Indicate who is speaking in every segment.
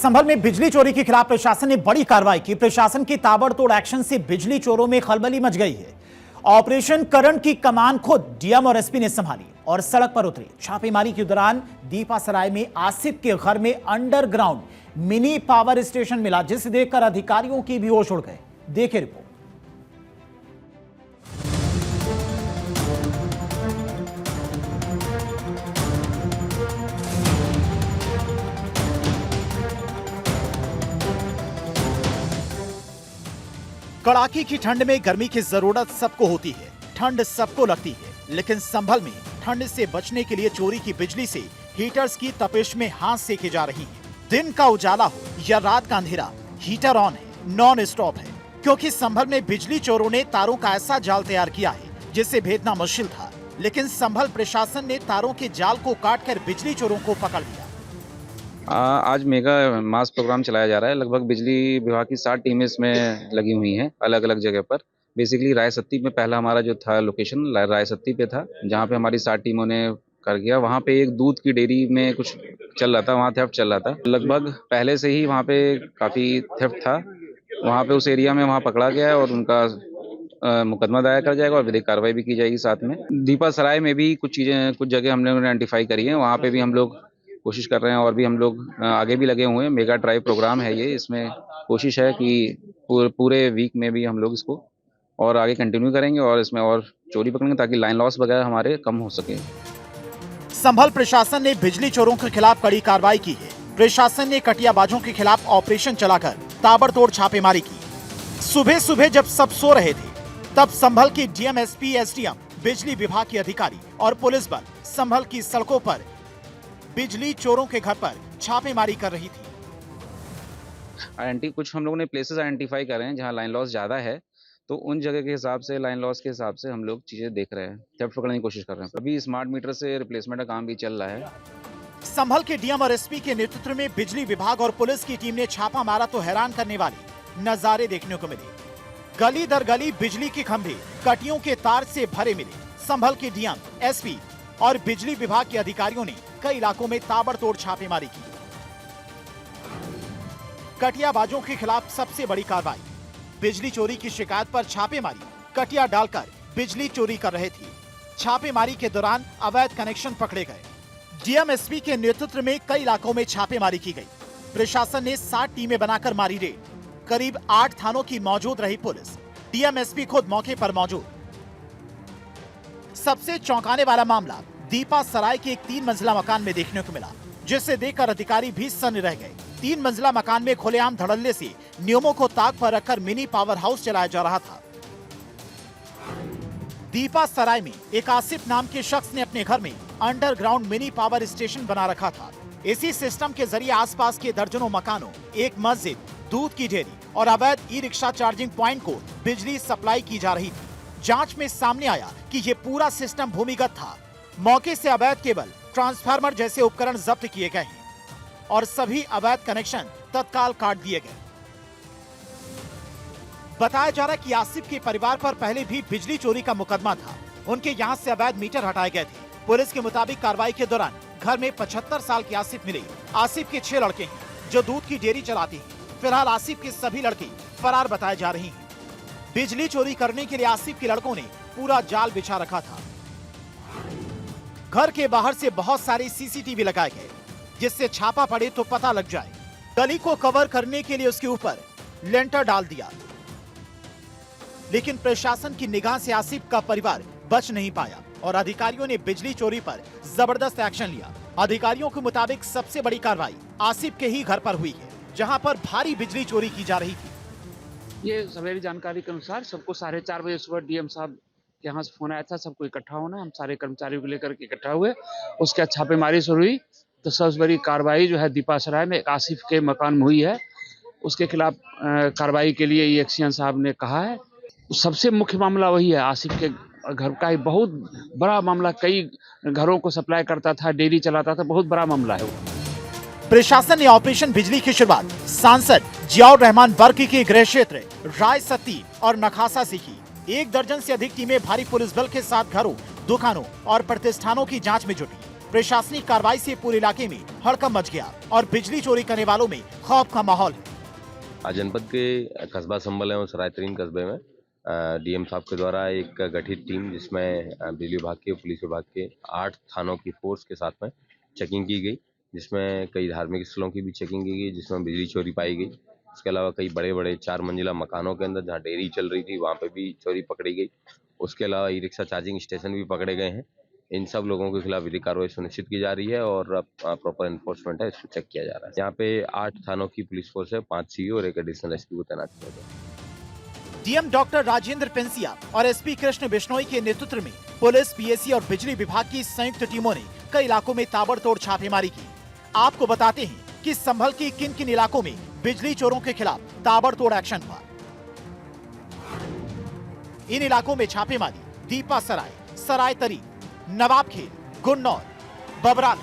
Speaker 1: संभल में बिजली चोरी के खिलाफ प्रशासन ने बड़ी कार्रवाई की। प्रशासन की ताबड़तोड़ एक्शन से बिजली चोरों में खलबली मच गई है। ऑपरेशन करंट की कमान खुद डीएम और एसपी ने संभाली और सड़क पर उतरी। छापेमारी के दौरान दीपासराय में आसिफ के घर में अंडरग्राउंड मिनी पावर स्टेशन मिला, जिसे देखकर अधिकारियों की भी होश उड़ गए। देखिए रिपोर्ट। कड़ाके की ठंड में गर्मी की जरूरत सबको होती है, ठंड सबको लगती है, लेकिन संभल में ठंड से बचने के लिए चोरी की बिजली से हीटर्स की तपिश में हाथ सेके जा रही हैं। दिन का उजाला हो या रात का अंधेरा, हीटर ऑन है, नॉन स्टॉप है, क्योंकि संभल में बिजली चोरों ने तारों का ऐसा जाल तैयार किया है जिसे भेदना मुश्किल था। लेकिन संभल प्रशासन ने तारों के जाल को काटकर बिजली चोरों को पकड़ लिया।
Speaker 2: आज मेगा मास प्रोग्राम चलाया जा रहा है। लगभग बिजली विभाग की 60 टीमें इसमें लगी हुई हैं अलग अलग जगह पर। बेसिकली रायसत्ती में पहला हमारा जो था लोकेशन रायसत्ती पे था, जहाँ पे हमारी 60 टीमों ने कर गया। वहाँ पे एक दूध की डेयरी में कुछ चल रहा था, वहाँ थेफ्ट चल रहा था। लगभग पहले से ही वहाँ पे काफ़ी थेफ्ट था। वहाँ पे उस एरिया में वहाँ पकड़ा गया है और उनका मुकदमा दायर कर जाएगा और विधिक कार्रवाई भी की जाएगी। साथ में दीपासराय में भी कुछ जगह हमने आइडेंटिफाई करी है, वहाँ पे भी हम लोग कोशिश कर रहे हैं और भी हम लोग आगे भी लगे हुए हैं। मेगा ड्राइव प्रोग्राम है ये, इसमें कोशिश है कि पूरे वीक में भी हम लोग इसको और आगे कंटिन्यू करेंगे और इसमें और चोरी पकड़ेंगे ताकि लाइन लॉस वगैरह हमारे कम हो सके।
Speaker 1: संभल प्रशासन ने बिजली चोरों के खिलाफ कड़ी कार्रवाई की है। प्रशासन ने कटियाबाजों के खिलाफ ऑपरेशन चलाकर ताबड़तोड़ छापेमारी की। सुबह सुबह जब सब सो रहे थे, तब संभल के डीएम, एसपी, एसडीएम, बिजली विभाग के अधिकारी और पुलिस बल संभल की सड़कों पर बिजली चोरों के घर पर छापेमारी कर रही थी।
Speaker 2: कुछ हम लोगों ने प्लेसेस आइडेंटिफाई कर रहे हैं जहां लाइन लॉस ज्यादा है, तो उन जगह के हिसाब से लाइन लॉस के हिसाब से हम लोग चीजें देख रहे हैं, थेफ्ट पकड़ने की कोशिश कर रहे हैं। अभी स्मार्ट मीटर से रिप्लेसमेंट का काम भी चल रहा है।
Speaker 1: संभल के डीएम और एसपी के नेतृत्व में बिजली विभाग और पुलिस की टीम ने छापा मारा तो हैरान करने वाले नजारे देखने को मिले। गली दर गली बिजली के खंभे कटियों के तार से भरे मिले। संभल के डीएम, एसपी और बिजली विभाग के अधिकारियों ने कई इलाकों में ताबड़तोड़ छापेमारी की। कटियाबाजों के खिलाफ सबसे बड़ी कार्रवाई। बिजली चोरी की शिकायत पर छापेमारी। कटिया डालकर बिजली चोरी कर रहे थे। छापेमारी के दौरान अवैध कनेक्शन पकड़े गए। डीएम, एसपी के नेतृत्व में कई इलाकों में छापेमारी की गई। प्रशासन ने 60 टीमें बनाकर मारी रेड। करीब 8 थानों की मौजूद रही पुलिस। डीएम, एसपी खुद मौके पर मौजूद। सबसे चौंकाने वाला मामला दीपासराय के एक 3 मंजिला मकान में देखने को मिला, जिसे देखकर अधिकारी भी सन्न रह गए। 3 मंजिला मकान में खुलेआम धड़ल्ले से नियमों को ताक पर रखकर मिनी पावर हाउस चलाया जा रहा था। दीपासराय में एक आसिफ नाम के शख्स ने अपने घर में अंडरग्राउंड मिनी पावर स्टेशन बना रखा था। इसी सिस्टम के जरिए आसपास के दर्जनों मकानों, एक मस्जिद, दूध की डेयरी और अवैध ई रिक्शा चार्जिंग पॉइंट को बिजली सप्लाई की जा रही थी। जांच में सामने आया कि ये पूरा सिस्टम भूमिगत था। मौके से अवैध केबल, ट्रांसफार्मर जैसे उपकरण जब्त किए गए हैं और सभी अवैध कनेक्शन तत्काल काट दिए गए। बताया जा रहा है कि आसिफ के परिवार पर पहले भी बिजली चोरी का मुकदमा था। उनके यहां से अवैध मीटर हटाए गए थे। पुलिस के मुताबिक कार्रवाई के दौरान घर में 75 साल के आसिफ मिले। आसिफ के 6 लड़के हैं जो दूध की डेयरी चलाते हैं। फिलहाल आसिफ के सभी लड़के फरार बताए जा रहे हैं। बिजली चोरी करने के लिए आसिफ के लड़कों ने पूरा जाल बिछा रखा था। घर के बाहर से बहुत सारे सीसीटीवी लगाए गए, जिससे छापा पड़े तो पता लग जाए। गली को कवर करने के लिए उसके ऊपर लेंटर डाल दिया, लेकिन प्रशासन की निगाह से आसिफ का परिवार बच नहीं पाया और अधिकारियों ने बिजली चोरी पर जबरदस्त एक्शन लिया। अधिकारियों के मुताबिक सबसे बड़ी कार्रवाई आसिफ के ही घर पर हुई है, जहां पर भारी बिजली चोरी की जा रही थी।
Speaker 3: ये सवेरे जानकारी के अनुसार सबको 4:30 बजे सुबह डीएम साहब के यहाँ से फोन आया था, सबको इकट्ठा होना। हम सारे कर्मचारियों को लेकर के इकट्ठा हुए। उसके बाद छापेमारी शुरू हुई तो सबसे बड़ी कार्रवाई जो है दीपासराय में एक आसिफ के मकान में हुई है। उसके खिलाफ कार्रवाई के लिए EXN साहब ने कहा है। सबसे मुख्य मामला वही है, आसिफ के घर का ही बहुत बड़ा मामला। कई घरों को सप्लाई करता था, डेयरी चलाता था, बहुत बड़ा मामला है वो।
Speaker 1: प्रशासन ने ऑपरेशन बिजली की शुरुआत सांसद जियाउर रहमान वर्ग के गृह क्षेत्र रायसत्ती और नखासा से की। 1 दर्जन से अधिक टीमें भारी पुलिस बल के साथ घरों, दुकानों और प्रतिष्ठानों की जांच में जुटी। प्रशासनिक कार्रवाई से पूरे इलाके में हड़कंप मच गया और बिजली चोरी करने वालों में खौफ का माहौल है।
Speaker 4: आज जनपद के कस्बा संभल एवं सरायतरीन कस्बे में डीएम साहब के द्वारा एक गठित टीम जिसमें बिजली विभाग के पुलिस विभाग के 8 थानों की फोर्स के साथ में चेकिंग की गई, जिसमें कई धार्मिक स्थलों की भी चेकिंग की गई जिसमें बिजली चोरी पाई गई। उसके अलावा कई बड़े बड़े 4 मंजिला मकानों के अंदर जहां डेयरी चल रही थी वहां पे भी चोरी पकड़ी गई। उसके अलावा ई रिक्शा चार्जिंग स्टेशन भी पकड़े गए हैं। इन सब लोगों के खिलाफ विधिक कार्रवाई सुनिश्चित की जा रही है और प्रॉपर एनफोर्समेंट है, इसको चेक किया जा रहा है। यहाँ पे 8 थानों की पुलिस फोर्स है, 5 सीओ और एक एडिशनल एसपी को तैनात किया गया।
Speaker 1: डीएम डॉक्टर राजेंद्र पेंसिया और एसपी कृष्ण बिश्नोई के नेतृत्व में पुलिस, पीएसी और बिजली विभाग की संयुक्त टीमों ने कई इलाकों में ताबड़तोड़ छापेमारी की। आपको बताते हैं कि संभल के किन किन इलाकों में बिजली चोरों के खिलाफ ताबड़तोड़ एक्शन हुआ। इन इलाकों में छापेमारी दीपा सराय, सरायतरी, नवाबखेल, गुन्नौर, बबराल।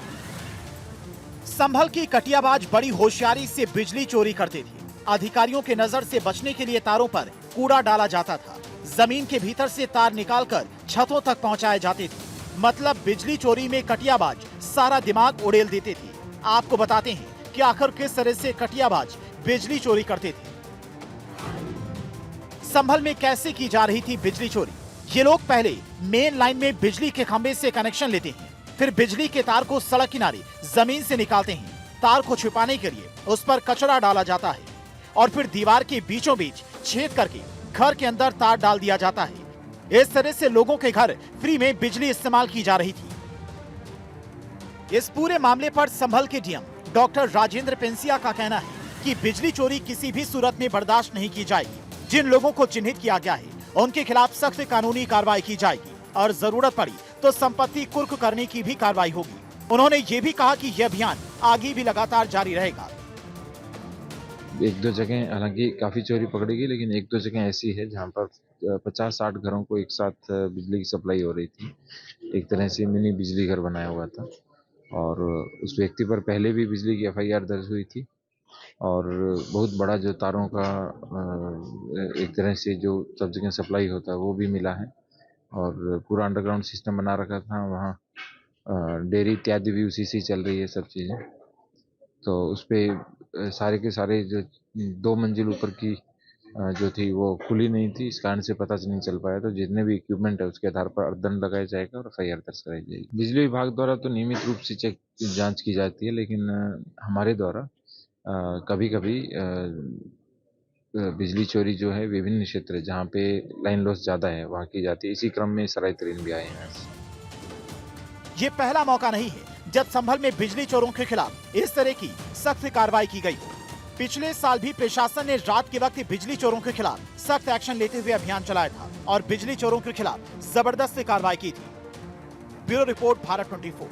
Speaker 1: संभल की कटियाबाज बड़ी होशियारी से बिजली चोरी करते थे। अधिकारियों के नजर से बचने के लिए तारों पर कूड़ा डाला जाता था। जमीन के भीतर से तार निकालकर छतों तक पहुंचाए जाते थे। मतलब बिजली चोरी में कटियाबाज सारा दिमाग उड़ेल देते थे। आपको बताते हैं कि आखिर किस तरह से कटियाबाज बिजली चोरी करते थे। संभल में कैसे की जा रही थी बिजली चोरी। ये लोग पहले मेन लाइन में बिजली के खंभे से कनेक्शन लेते हैं, फिर बिजली के तार को सड़क किनारे जमीन से निकालते हैं। तार को छिपाने के लिए उस पर कचरा डाला जाता है और फिर दीवार के बीचों बीच छेद करके घर के अंदर तार डाल दिया जाता है। इस तरह से लोगों के घर फ्री में बिजली इस्तेमाल की जा रही थी। इस पूरे मामले पर संभल के डीएम डॉक्टर राजेंद्र पेंसिया का कहना है कि बिजली चोरी किसी भी सूरत में बर्दाश्त नहीं की जाएगी। जिन लोगों को चिन्हित किया गया है उनके खिलाफ सख्त कानूनी कार्रवाई की जाएगी और जरूरत पड़ी तो संपत्ति कुर्क करने की भी कार्रवाई होगी। उन्होंने ये भी कहा कि यह अभियान आगे भी लगातार जारी रहेगा।
Speaker 5: एक दो जगह हालांकि काफ़ी चोरी पकड़ी गई, लेकिन एक दो जगह ऐसी है जहां पर 50-60 घरों को एक साथ बिजली की सप्लाई हो रही थी। एक तरह से मिनी बिजली घर बनाया हुआ था और उस व्यक्ति पर पहले भी बिजली की एफआईआर दर्ज हुई थी और बहुत बड़ा जो तारों का एक तरह से जो सब जगह सप्लाई होता है वो भी मिला है और पूरा अंडरग्राउंड सिस्टम बना रखा था। वहाँ डेयरी इत्यादि भी उसी से चल रही है सब चीज़ें। तो उस पर सारे के सारे जो 2 मंजिल ऊपर की जो थी वो खुली नहीं थी, इस कारण से पता नहीं चल पाया। तो जितने भी इक्विपमेंट है उसके आधार पर दंड लगाया जाएगा और एफआईआर दर्ज कराई जाएगी। बिजली विभाग द्वारा तो नियमित रूप से जांच की जाती है, लेकिन हमारे द्वारा कभी कभी बिजली चोरी जो है विभिन्न क्षेत्र जहाँ पे लाइन लॉस ज्यादा है वहाँ की जाती है। इसी क्रम में सरायतरीन भी आए हैं।
Speaker 1: ये पहला मौका नहीं है जब संभल में बिजली चोरों के खिलाफ इस तरह की सख्त कार्रवाई की गई हो। पिछले साल भी प्रशासन ने रात के वक्त बिजली चोरों के खिलाफ सख्त एक्शन लेते हुए अभियान चलाया था और बिजली चोरों के खिलाफ जबरदस्त कार्रवाई की थी। Bureau report, Bharat 24।